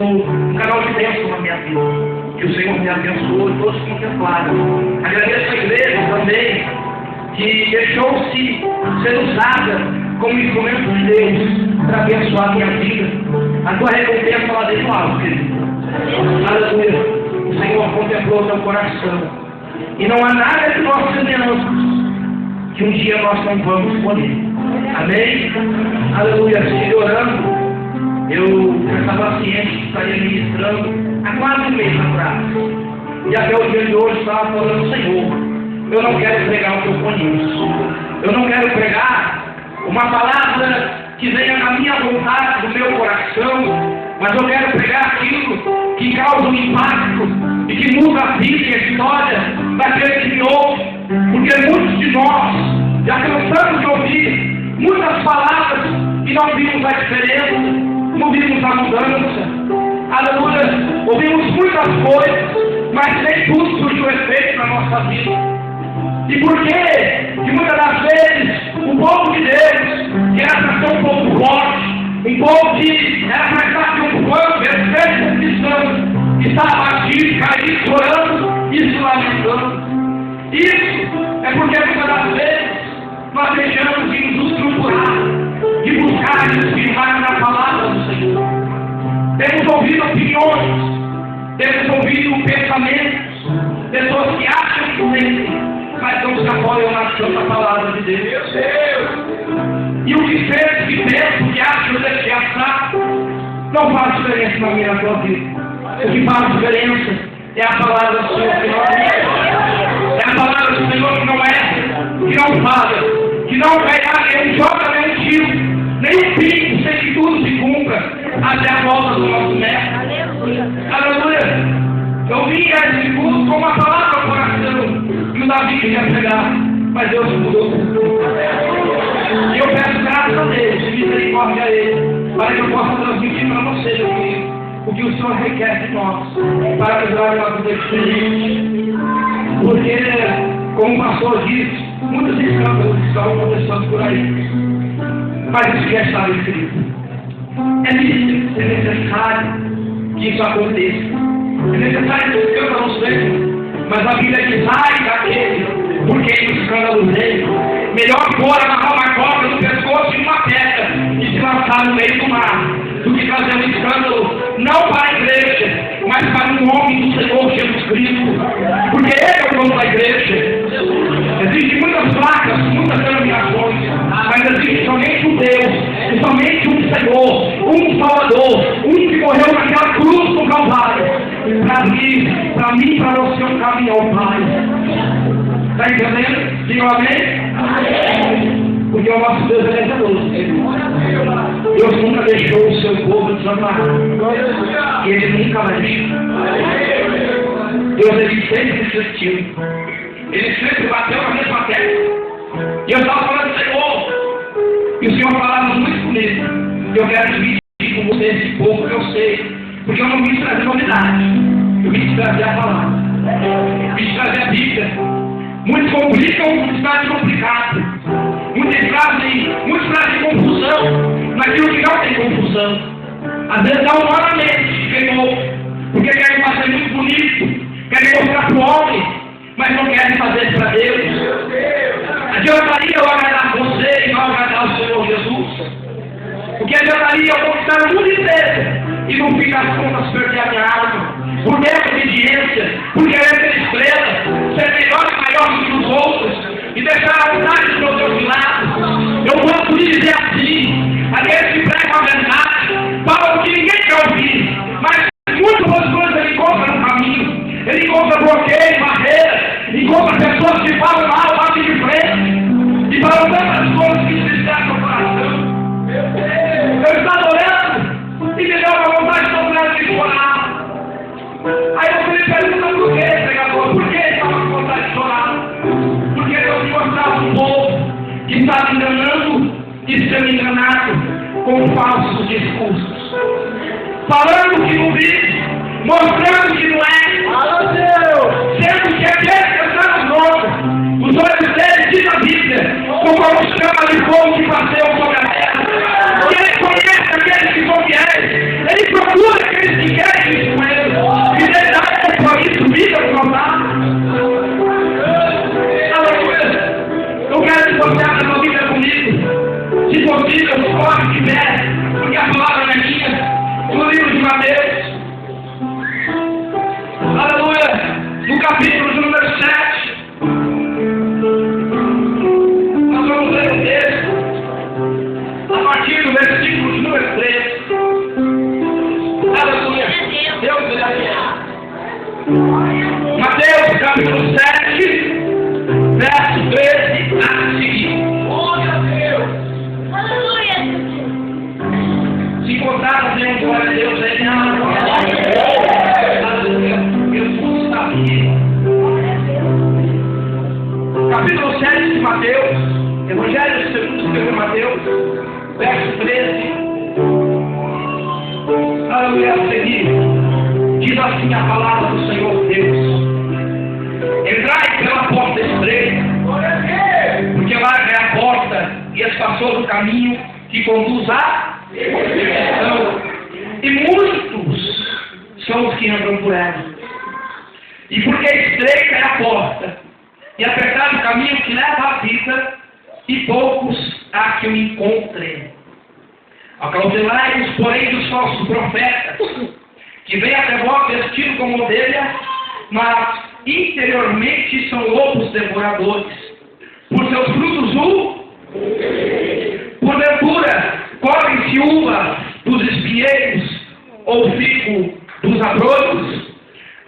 um canal de bênção na minha vida. Que o Senhor me abençoe e todos contemplaram. Agradeço a igreja também, que deixou-se ser usada como instrumento de Deus para abençoar a minha vida. A tua recompensa lá dentro do alto, querido. Aleluia. O Senhor contemplou o teu coração. E não há nada que nós semeamos que um dia nós não vamos colher. Amém? Aleluia. Estive orando. Eu estava ciente que estaria ministrando há quase um mês atrás. E até o dia de hoje estava falando: Senhor, eu não quero pregar o que eu conheço. Eu não quero pregar uma palavra que venha na minha vontade, do meu coração, mas eu quero pregar aquilo que causa um impacto e que muda a vida e a história daquele que me ouve. Porque muitos de nós já cansamos de ouvir muitas palavras e não vimos a diferença, não vimos a mudança. Aleluia! Ouvimos muitas coisas, mas nem tudo surgiu efeito na nossa vida. E por quê? Que muitas das vezes o povo de Deus, que era para ser um povo forte, um povo que era para estar triunfando, perfeito, cristão, estava abatido, caído, chorando e se lamentando. Isso é porque muitas das vezes nós deixamos de nos estruturar, de buscar e nos firmar na palavra do Senhor. Temos ouvido opiniões, temos ouvido pensamentos, pessoas que acham que sentem, mas não se apoiam na santa palavra de Deus. E o que fez, que pensa, que acha, que achar, não faz diferença na minha tua vida. O que faz diferença é a palavra do Senhor que não é. É a palavra do Senhor que não é, que não fala, que não vai nem joga nem um tiro, nem um pingo, sem que tudo se cumpra até a volta do nosso mestre. Aleluia! Eu vim a esse culto com uma palavra no coração que o Davi queria pregar, mas Deus mudou tudo. E eu peço graças a Deus e misericórdia a Ele, para que eu possa transmitir para você, meu filho, o que o Senhor requer de nós, para que nós uma vida diferente. Porque, como o pastor disse, muitos escândalos estão acontecendo por aí. Mas isso já está escrito. É necessário que isso aconteça. É necessário que os escândalos venham. Mas a Bíblia diz: ai daquele, porque o escândalo veio. Melhor pôr uma cobra no pescoço de uma pedra e se lançar no meio do mar, do que fazer um escândalo, não para a igreja, mas para um homem do Senhor Jesus Cristo. Porque Ele é o dono da igreja. Existem muitas placas, muitas denominações, mas existe somente um Deus, e somente um Senhor, um Salvador, um que morreu naquela cruz do Calvário, para mim e para você um caminho ao Pai. Está entendendo? Diga amém? Amém. Porque o nosso Deus é zeloso. Deus nunca deixou o seu povo desamparado. E Ele nunca vai deixar. Deus, Ele sempre insistiu. Ele sempre bateu na mesma tecla. E eu estava falando: Senhor, e o Senhor falava muito comigo. Eu quero dividir com você esse pouco que eu sei. Porque eu não vim trazer novidade. Eu vim trazer a palavra. Eu vim trazer a Bíblia. Muitos complicam, muitos trazem complicado. Muitos trazem confusão naquilo que não tem confusão. Às vezes dá humanamente quem ouve, porque querem fazer muito bonito, querem mostrar para o homem, mas não querem fazer para Deus. Adiantaria eu agradar você e não agradar o Senhor Jesus? Porque adiantaria eu conquistar o mundo inteiro e no fim das contas perder a minha alma, por minha obediência, por querer ser estrela, ser melhor e maior do que os outros, e deixar a vontade do meu Deus de lado. Eu posso dizer assim: aqueles que pregam a verdade falam que ninguém quer ouvir, mas muitas coisas ele encontra no caminho. Ele encontra bloqueio, barreira, encontra pessoas que falam mal, batem de frente, e falam tantas coisas que se esquecem no coração. Eu estava orando e me deu uma vontade de dobrar de chorar. Aí você me pergunta: por que, pregador? Por que estava com vontade de chorar? Porque Deus mostrava um povo que estava enganando e sendo enganado com falsos discursos, falando que não vive, mostrando que não é, sendo que aquele que está na droga, os olhos dele, diz a Bíblia, como chama de fogo que passeiam sobre a terra. E ele conhece aqueles que são fiéis, ele procura aqueles que no livro de Mateus. Aleluia! No capítulo de número 7. Nós vamos ler o texto a partir do versículo de número 3. Aleluia! Deus me dá. Mateus capítulo 7, verso 13 a seguir. Glória a Deus! Aleluia! Se encontrarmos em um glória a Deus aí, aleluia! Jesus está aqui. Capítulo 7 de Mateus, Evangelho segundo escreveu Mateus, verso 13. Aleluia, a seguir. Diz assim a palavra do Senhor Deus: entrai pela porta estreita, porque larga é a porta e espaçoso o caminho que conduz à perdição, e muitos são os que andam por ela. E porque estreita é a porta e apertado o caminho que leva à vida, e poucos há que o encontrem. Acautelai-vos, porém, dos falsos profetas, que vêm até vós vestidos como ovelha, mas interiormente são lobos devoradores. Por seus frutos porventura colhem-se uvas dos espinheiros, ou figo dos abrolhos?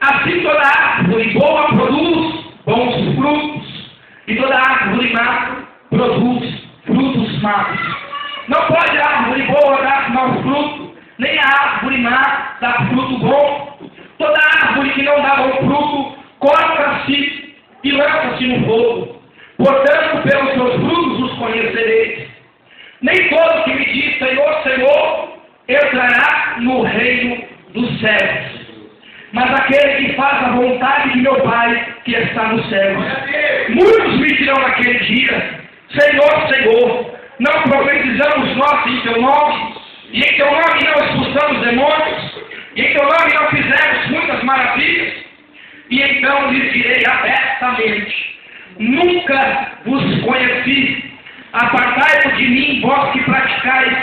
Assim toda árvore boa produz bons frutos, e toda árvore má produz frutos maus. Não pode a árvore boa dar mau fruto, nem a árvore má dar fruto bom. Toda árvore que não dá bom fruto, corta-se e lança-se no fogo. Portanto, pelos seus frutos os conhecereis. Nem todo que me diz Senhor, Senhor, entrará no reino dos céus, mas aquele que faz a vontade de meu Pai que está nos céus. Muitos me dirão naquele dia: Senhor, Senhor, não profetizamos nós em teu nome, e em teu nome não expulsamos demônios, e em teu nome não fizemos muitas maravilhas? E então lhes direi abertamente: nunca vos conheci. Apartai-vos de mim, vós que praticais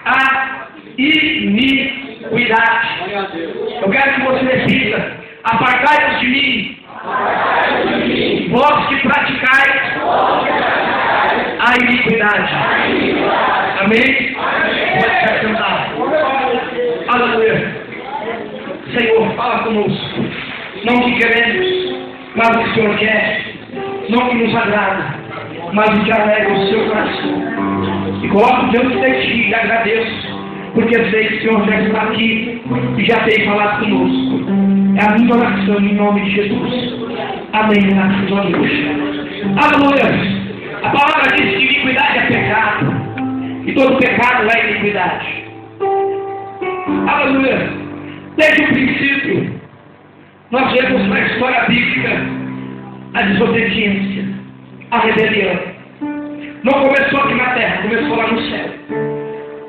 a iniquidade. Eu quero que você repita: apartai-vos de mim, vós que praticais a iniquidade. Amém? Pode se sentar. Aleluia. Senhor, fala conosco. Não o que queremos, mas o que o Senhor quer. Não o que nos agrada, mas o que alegra o seu coração. E coloco diante de ti e agradeço, porque sei que o Senhor já está aqui e já tem falado conosco. É a minha oração em nome de Jesus. Amém. Graças a Deus. Aleluia. A palavra diz que iniquidade é pecado, e todo pecado é iniquidade. Aleluia. Desde o princípio, nós vemos na história bíblica a desobediência, a rebelião. Não começou aqui na terra, começou lá no céu.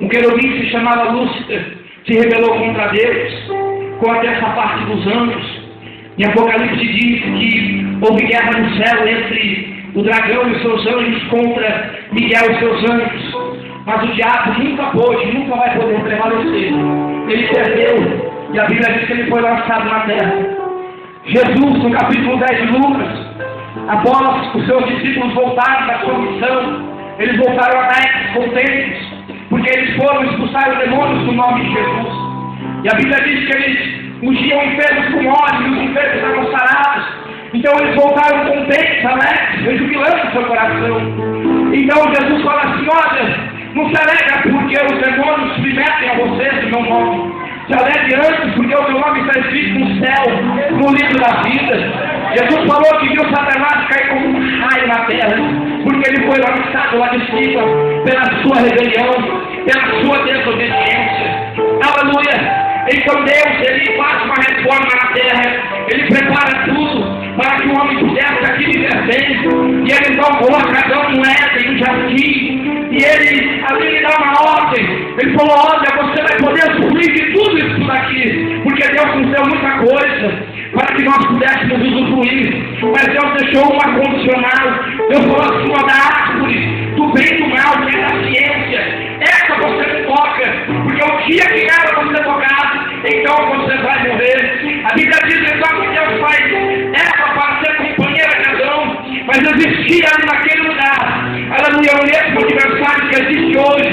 Um querubim que se chamava Lúcifer se rebelou contra Deus, com a terça parte dos anjos. Em Apocalipse diz que houve guerra no céu entre o dragão e os seus anjos contra Miguel e os seus anjos. Mas o diabo nunca pôde, nunca vai poder prevalecer. Ele perdeu, e a Bíblia diz que ele foi lançado na terra. Jesus, no capítulo 10 de Lucas, após os seus discípulos voltarem da sua missão, eles voltaram alegres, contentes, porque eles foram expulsar os demônios no nome de Jesus. E a Bíblia diz que eles ungiam enfermos com óleo e os enfermos eram sarados. Então eles voltaram contentes, alegres, rejubilando o seu coração. Então Jesus fala assim: olha, não se alegra porque os demônios submetem a vocês no meu nome. Se alegre antes porque o meu nome está escrito no céu, no livro da vida. Jesus falou que viu Satanás cair como um raio na terra, porque ele foi lançado lá de cima pela sua rebelião, pela sua desobediência. Aleluia! Então Deus, ele faz uma reforma na terra, ele prepara tudo para que o homem pudesse aqui viver bem. E ele então coloca Adão no Éden, no jardim, e ele ali lhe dá uma ordem. Ele falou: olha, você vai poder usufruir de tudo isso daqui, porque Deus nos deu muita coisa para que nós pudéssemos usufruir. Mas Deus deixou uma condicional. Deus falou assim: ó, da árvore do bem e do mal, que é da ciência, essa você não toca, porque o dia que ela você tocar, Então você vai morrer. A Bíblia diz então que Deus faz Eva para ser companheira de Adão, mas existia naquele lugar, aleluia, o mesmo adversário que existe hoje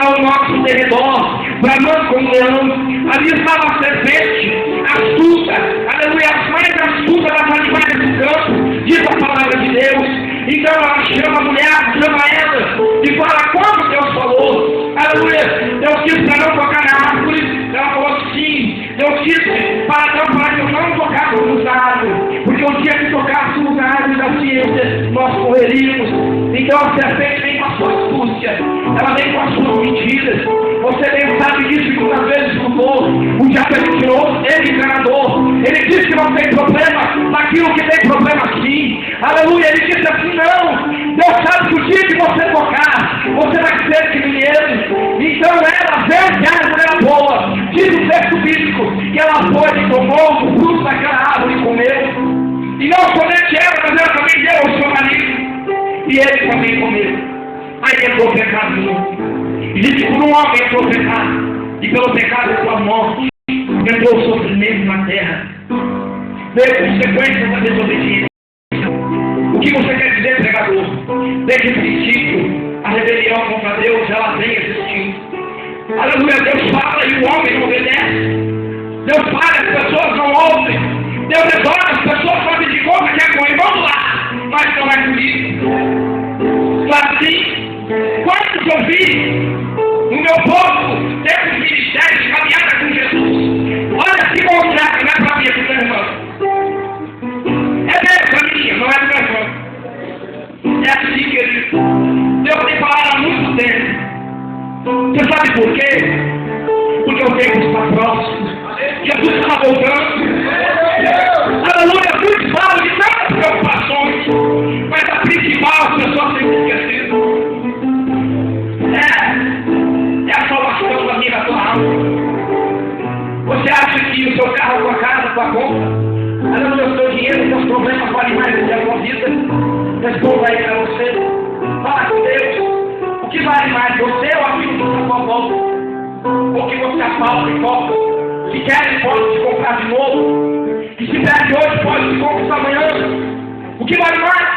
ao nosso derredor, bramando como leão. Ali estava a serpente, astuta, aleluia, as mais astutas das animais do campo, diz a palavra de Deus. Então ela chama a mulher, chama ela, e fala quando Deus falou, aleluia, Deus disse para não tocar na árvore, ela falou sim, Deus disse para que eu não tocasse nos árvores, porque o dia que tocasse nos árvores da ciência, nós morreríamos. Então a serpente vem com a sua astúcia, ela vem com as suas mentiras. Você bem sabe disso que muitas vezes escutou, o diabo é mentiroso, ele é enganador, ele diz que não tem problema naquilo que tem problema sim, aleluia, ele disse assim, não, Deus sabe que o dia que você tocar, você vai ser que nem ele. Então ela vê que a árvore era boa, diz o texto bíblico, que ela foi e tomou o fruto daquela árvore e comeu, e não somente ela, mas ela também deu ao seu marido, e ele também comeu. Aí entrou o pecado no mundo. E diz que por um homem entrou o pecado, e pelo pecado entrou a morte, entrou o sofrimento na terra, veio consequência da desobediência. O que você quer dizer, pregador? Desde o princípio, a rebelião contra Deus, ela vem existindo. Aleluia, Deus fala e o homem não obedece. Deus fala, as pessoas não ouvem. Deus resolve, as pessoas fazem de conta que é bom, vamos lá, mas não é comigo. Assim, quantos eu vi no meu povo, temos ministérios de caminhada com Jesus. Olha que bom lugar, não é para mim, é para o meu irmão. É mesmo para mim, não é para o meu irmão. É assim, querido. Deus tem falado há muito tempo. Você sabe por quê? Porque o tempo está próximo. Jesus está voltando. Aleluia, muitos falam de tantas preocupações, mas a principal as pessoas têm que esquecer. É a salvação da minha tua alma. Você acha que o seu carro, a tua casa, a tua conta, aleluia, o seu dinheiro, os seus problemas valem mais do que a tua vida? Responda aí para você. Fala com Deus. O que vale mais, você ou aquilo que está à tua volta? Ou que você asfalta e toca? Se quer, pode se comprar de novo. E se perde hoje, pode se conquistar amanhã. O que vale mais?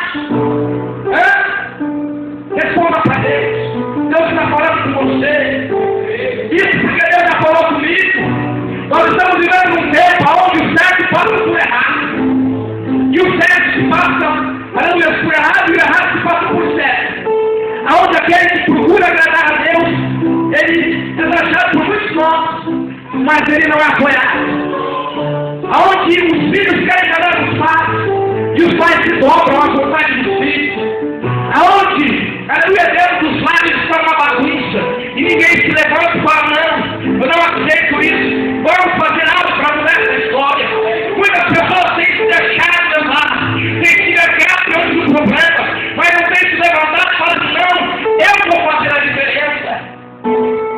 Responda para Deus. Deus está falando com você. Isso porque Deus já falou comigo. Nós estamos vivendo num tempo onde o certo passa por errado. E o certo se passa, aleluia, por errado e o errado se passa por certo. Aonde aquele que procura agradar a Deus, ele é desejado por muitos nós, mas ele não é apoiado. Aonde os filhos querem agradar os pais, e os pais se dobram à vontade dos filhos. Aonde, aleluia, Deus dos lares está uma bagunça, e ninguém se levanta e fala, não, eu não aceito isso, vamos fazer algo para mudar essa história. Muitas pessoas têm se deixado levar, têm se deixado diante do problema, mas não têm se levantado e falado, não, eu vou fazer a diferença.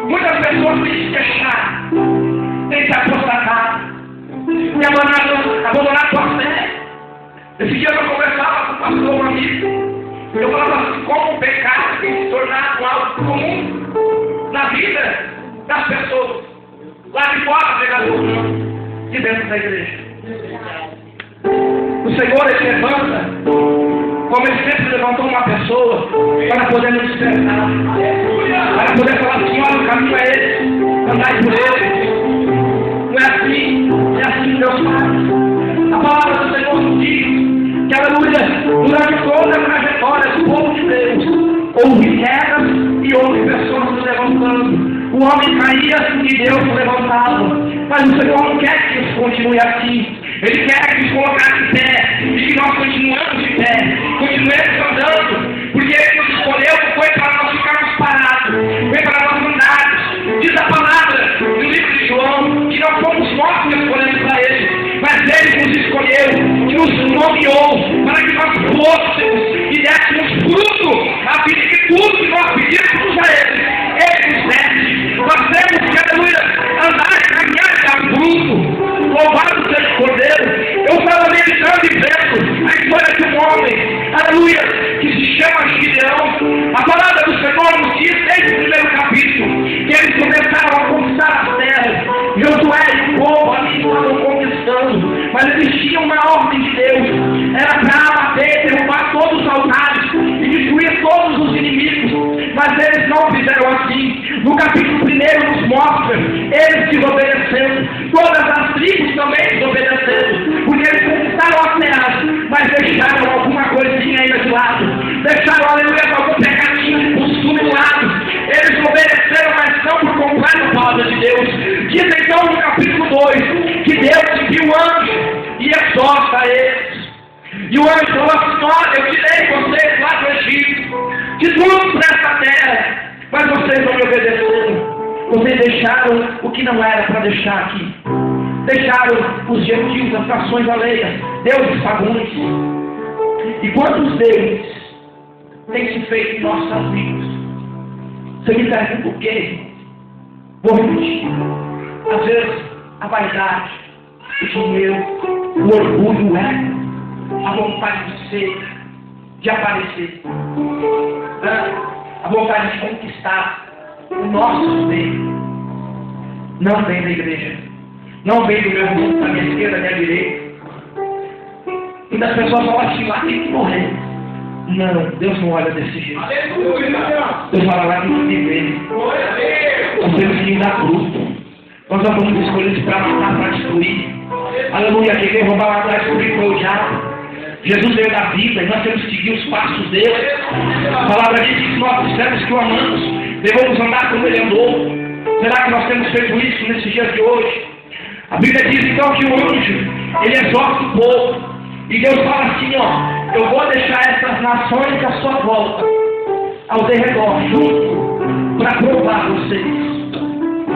Muitas pessoas têm se deixado, têm se apostatado, têm abandonado sua fé. Esse dia eu conversava com o pastor, um amigo, eu falava assim, como o pecado tem se tornado algo comum na vida das pessoas, lá de fora, pregador, de dentro da igreja. O Senhor, ele levanta, como ele sempre levantou uma pessoa, para poder nos despertar, para poder falar assim, olha, o caminho é esse, andai por ele. Não é assim que Deus faz. A palavra do Senhor nos diz que, aleluia, durante toda a trajetória do povo de Deus, houve quedas e houve pessoas se levantando. O homem caía e Deus se levantava. Mas o Senhor não quer que isso continue assim. Ele quer que nos colocar de pé e que nós continuemos de pé, continuemos andando, porque Ele nos escolheu, não foi para nós ficarmos parados, foi para nós andarmos. Diz a palavra no livro de João que não fomos nós que escolhemos para Ele, mas Ele nos escolheu, que nos nomeou para que nós fôssemos e dessemos fruto a fim de que tudo que nós pedimos a Ele nos desse. Nós temos que, aleluia, andar e caminhar e dar fruto. Louvado seja o Cordeiro. Eu estava meditando e vendo a história de um homem, aleluia, que se chama Gideão. A palavra do Senhor nos diz desde o primeiro capítulo que eles começaram a conquistar as terras. Josué e o mas existia uma ordem de Deus. Era para abater, derrubar todos os altares e destruir todos os inimigos. Mas eles não fizeram assim. No capítulo 1 nos mostra eles desobedecendo, todas as tribos também desobedecendo, porque eles conquistaram as terras, mas deixaram alguma coisinha ainda de lado, deixaram, aleluia, algum pecadinho, costume do lado. Eles obedeceram, mas não por completo a palavra de Deus. Diz então no capítulo 2 que Deus envia o anjo e exorta eles. E o anjo falou assim: olha, eu tirei vocês lá do Egito, de tudo para essa terra, mas vocês não me obedeceram. Vocês deixaram o que não era para deixar aqui. Deixaram os gentios, as nações alheias, deuses pagãos. E quantos deuses têm se feito em nossas vidas? Você me pergunta o quê? Vou repetir. Às vezes, a vaidade, o dinheiro, o orgulho, o ego, a vontade de ser, de aparecer, a vontade de conquistar o nosso bem, não vem da igreja, não vem do meu mundo, da minha esquerda, da minha direita. E das pessoas falam assim: lá tem que morrer. Não, Deus não olha desse jeito. Deus fala: lá tem que viver. Nós temos que ir da cruz. Nós não vamos escolher para matar, para destruir. Aleluia, quem veio roubar, matar, destruir foi o diabo. Jesus veio da vida e nós temos que seguir os passos dele. A palavra diz que nós dissemos que o amamos, devemos andar como ele andou. Será que nós temos feito isso nesses dias de hoje? A Bíblia diz então que o anjo, ele exorta o povo. E Deus fala assim: ó, eu vou deixar essas nações à sua volta, ao derredor, junto, para provar vocês.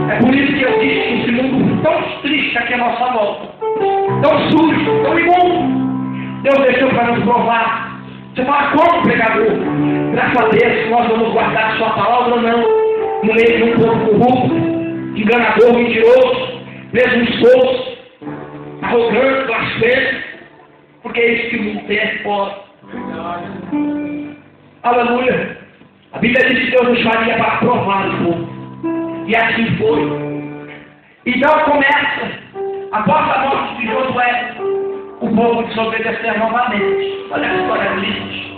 É por isso que eu disse que esse mundo tão triste aqui à nossa volta, tão sujo, tão imundo, Deus deixou para nos provar. Você fala: como, pregador? Graças a Deus, nós vamos guardar a sua palavra ou não, no meio de um povo corrupto, enganador, mentiroso, presunçoso, arrogante, blasfemo, porque é isso que o mundo tem é fora. Aleluia. A Bíblia diz que Deus deixaria para provar o povo. E assim foi. Então começa, após a morte de Josué, o povo desobedecer novamente. Olha a história triste.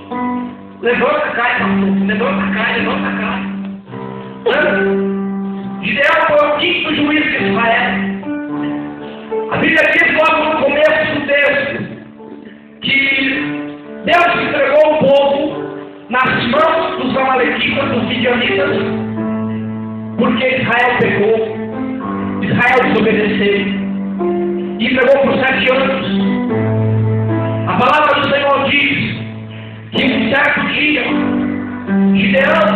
Levanta, cai, pastor. Levanta, cai, levanta, cai. Gideão foi o quinto juiz de Israel. A Bíblia diz logo no começo do texto que Deus entregou o povo nas mãos dos amalequitas, dos midianitas, porque Israel pecou, Israel desobedeceu, e entregou por 7 anos. A palavra do Senhor diz que um certo dia, Gideão,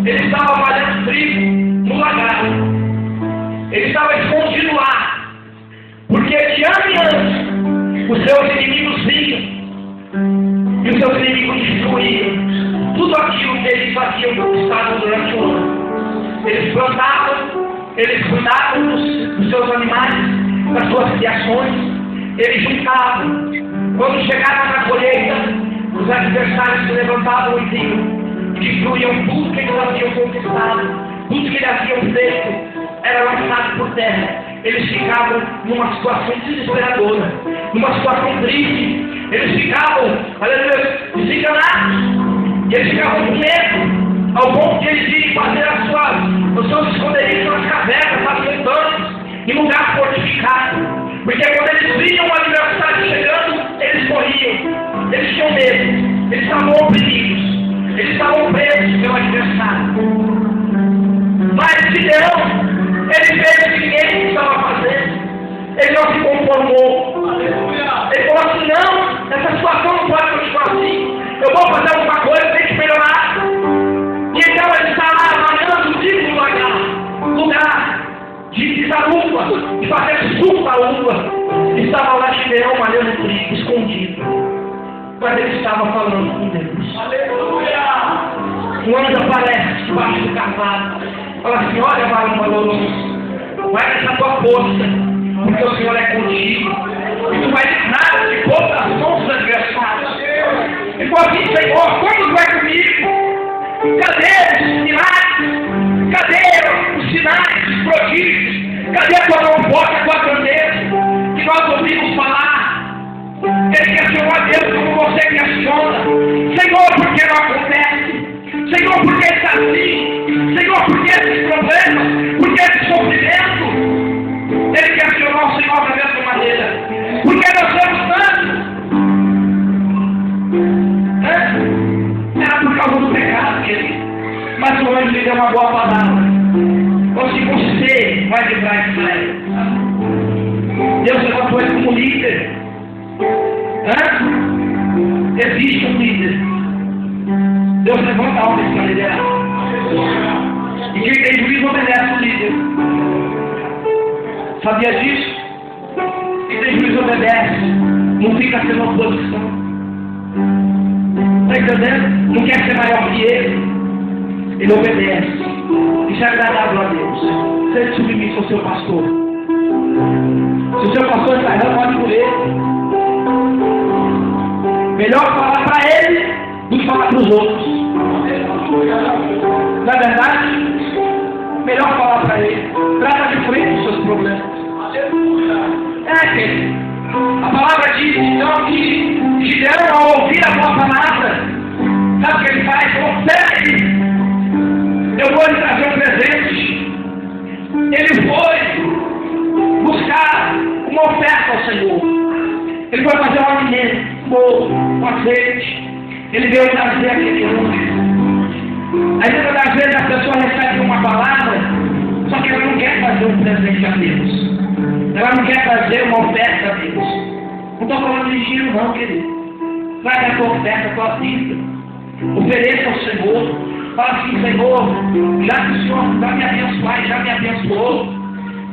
ele estava malhando trigo no lagar, ele estava escondido lá, porque de ano em ano os seus inimigos vinham, e os seus inimigos destruíam tudo aquilo que eles haviam conquistado durante o ano. Eles plantavam, eles cuidavam dos seus animais, das suas criações, eles juntavam. Quando chegavam na colheita, os adversários se levantavam e vinham, e destruíam tudo que eles haviam conquistado, tudo que eles haviam feito, era lançado por terra. Eles ficavam numa situação desesperadora, numa situação triste. Eles ficavam, aleluia, desenganados, e eles ficavam com medo, ao ponto de eles irem fazer os seus esconderijos nas cavernas, nas montanhas, em lugar fortificado. Porque quando eles viam o adversário chegando, eles corriam, eles tinham medo, eles estavam oprimidos, eles estavam presos pelo adversário. Mas Gideão, ele fez o que ninguém estava fazendo, ele não se conformou. Ele falou assim: não, essa situação não pode continuar assim, eu vou fazer alguma coisa, tem que melhorar. E então ele está lá malhando o trigo no lugar de pisar uva, de fazer suco da uva. Estava lá Gideão malhando o trigo, escondido, mas ele estava falando com Deus. Aleluia! Um anjo aparece debaixo do cavalo, fala assim: olha, varão valoroso, vai nessa tua força, porque o Senhor é contigo, e tu vai livrar de todas as mãos dos adversários. Ele falou assim: Senhor, quando tu vai comigo? Cadê os milagres? Cadê os sinais, os prodígios? Cadê a tua mão forte, a tua grandeza? Que nós ouvimos falar ele questionou a Deus como você questiona. Senhor, por que não acontece? Senhor, por que está assim? Senhor, por que esses problemas? Por que esse sofrimento? Ele questionou o Senhor da mesma maneira. Por que nós somos tantos? Era por causa do pecado, querido. Mas o anjo lhe deu uma boa palavra. Hoje você vai livrar Israel. Deus levantou ele como líder. Existe um líder. Deus levanta homens para liderar. E quem tem juízo obedece o líder. Sabia disso? Quem tem juízo obedece. Não fica sendo oposição. Está entendendo? Não quer ser maior que ele. Ele obedece. Isso é agradável a Deus. Seja submisso ao seu pastor. Se o seu pastor está errando, pode por ele. Melhor falar para ele do que falar para os outros. Não é verdade? Melhor falar para ele. Trata de frente os seus problemas. Querido. A palavra diz então que Gideão, ao ouvir a boa palavra, sabe o que ele faz? Confere. Eu vou lhe trazer um presente. Ele foi buscar uma oferta ao Senhor. Ele foi fazer um alimento, um bolo, um azeite. Ele veio trazer aquele anjo. Aí muitas das vezes a pessoa recebe uma palavra, só que ela não quer fazer um presente a Deus. Ela não quer fazer uma oferta a Deus. Não estou falando de giro não, querido. Traga a tua oferta, a tua vida. Ofereça ao Senhor. Fala assim, Senhor, já que o Senhor já me abençoou, já me abençoou,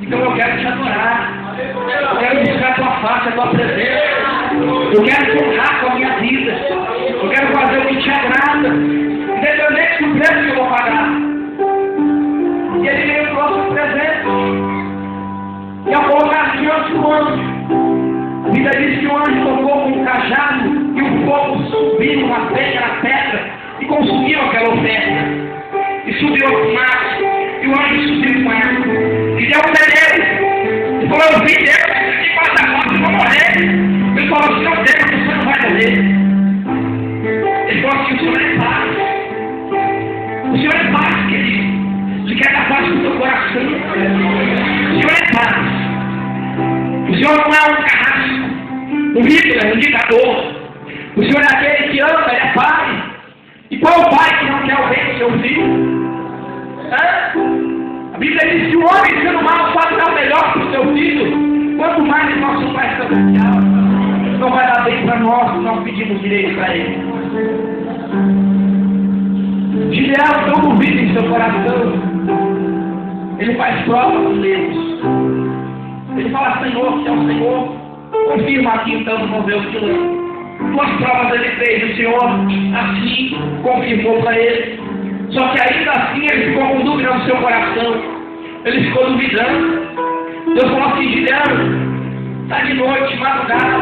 então eu quero te adorar. Eu quero buscar a tua face, a tua presença. Eu quero te honrar com a minha vida. Eu quero fazer o que te agrada, independente do preço que eu vou pagar. E ele veio trouxe um presente. E ao colocar diante do anjo, a Bíblia diz que o anjo tocou com um cajado e o fogo subiu na pedra e consumiu aquela oferta. E subiu a fumaça. E o anjo subiu com ela. E deu um veneno. E falou, eu vi Deus, aqui quase agora, eu vou morrer. Ele falou assim, não tem, você não vai morrer. Ele falou assim, o Senhor é paz. O Senhor é paz, querido. Você quer dar paz no teu coração. O Senhor é paz. O Senhor não é um carrasco, um Hitler, um ditador. O Senhor é aquele que ama, ele é pai. E qual é o pai que não quer o bem do seu filho? A Bíblia diz que o homem sendo mal pode dar melhor para o seu filho. Quanto mais o nosso Pai Celestial não vai dar bem para nós se não pedimos direito para ele. Gideão não duvida em seu coração. Ele faz prova com Deus. Ele fala, Senhor, que é o Senhor. Confirma aqui então no ver o que duas provas ele fez, o Senhor assim confirmou para ele. Só que ainda assim ele ficou com dúvida no seu coração. Ele ficou duvidando. Deus falou assim, Gideão, está de noite, madrugada.